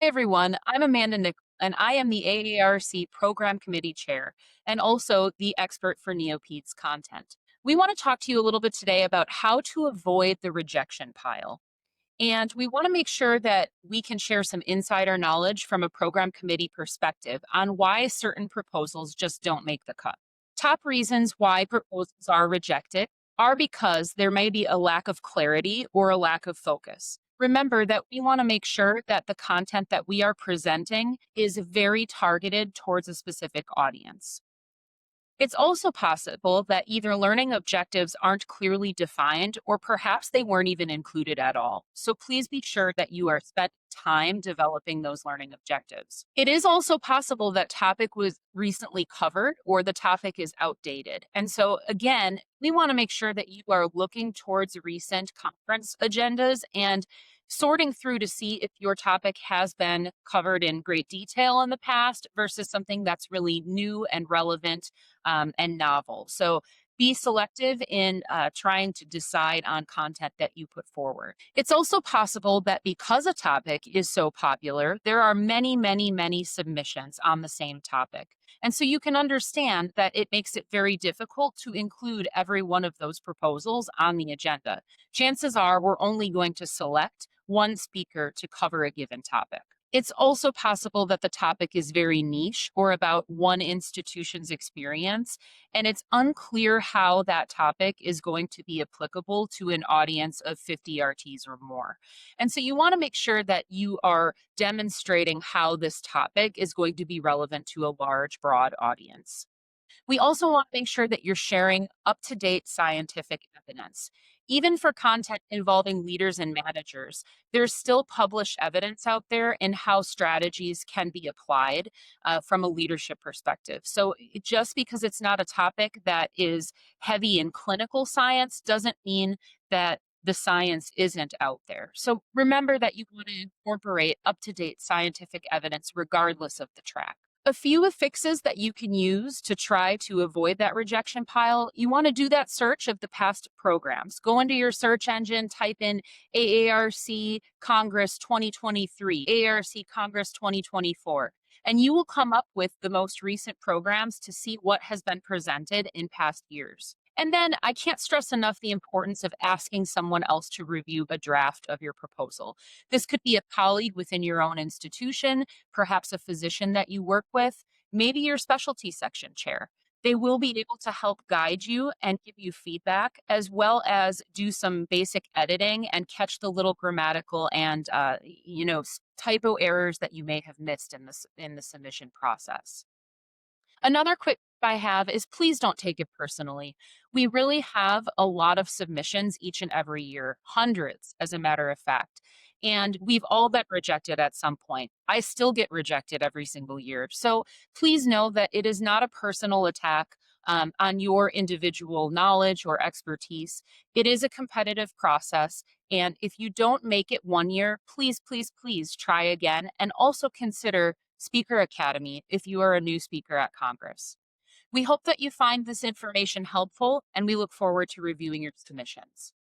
Hey everyone, I'm Amanda Nick, and I am the AARC Program Committee Chair and also the expert for NeoPEDS content. We want to talk to you a little bit today about how to avoid the rejection pile. And we want to make sure that we can share some insider knowledge from a program committee perspective on why certain proposals just don't make the cut. Top reasons why proposals are rejected are because there may be a lack of clarity or a lack of focus. Remember that we want to make sure that the content that we are presenting is very targeted towards a specific audience. It's also possible that either learning objectives aren't clearly defined or perhaps they weren't even included at all. So please be sure that you are spent time developing those learning objectives. It is also possible that topic was recently covered or the topic is outdated. And so again, we want to make sure that you are looking towards recent conference agendas and sorting through to see if your topic has been covered in great detail in the past versus something that's really new and relevant and novel. So be selective in trying to decide on content that you put forward. It's also possible that because a topic is so popular, there are many, many, many submissions on the same topic. And so you can understand that it makes it very difficult to include every one of those proposals on the agenda. Chances are we're only going to select one speaker to cover a given topic. It's also possible that the topic is very niche or about one institution's experience, and it's unclear how that topic is going to be applicable to an audience of 50 RTs or more. And so you want to make sure that you are demonstrating how this topic is going to be relevant to a large, broad audience. We also want to make sure that you're sharing up-to-date scientific evidence. Even for content involving leaders and managers, there's still published evidence out there in how strategies can be applied from a leadership perspective. So just because it's not a topic that is heavy in clinical science doesn't mean that the science isn't out there. So remember that you want to incorporate up-to-date scientific evidence regardless of the track. A few fixes that you can use to try to avoid that rejection pile, you want to do that search of the past programs. Go into your search engine, type in AARC Congress 2023, AARC Congress 2024, and you will come up with the most recent programs to see what has been presented in past years. And then I can't stress enough the importance of asking someone else to review a draft of your proposal. This could be a colleague within your own institution, perhaps a physician that you work with, maybe your specialty section chair. They will be able to help guide you and give you feedback, as well as do some basic editing and catch the little grammatical and typo errors that you may have missed in the submission process. Another quick tip I have is please don't take it personally. We really have a lot of submissions each and every year, hundreds, as a matter of fact. And we've all been rejected at some point. I still get rejected every single year. So please know that it is not a personal attack on your individual knowledge or expertise. It is a competitive process. And if you don't make it one year, please, please, please try again. And also consider Speaker Academy if you are a new speaker at Congress. We hope that you find this information helpful, and we look forward to reviewing your submissions.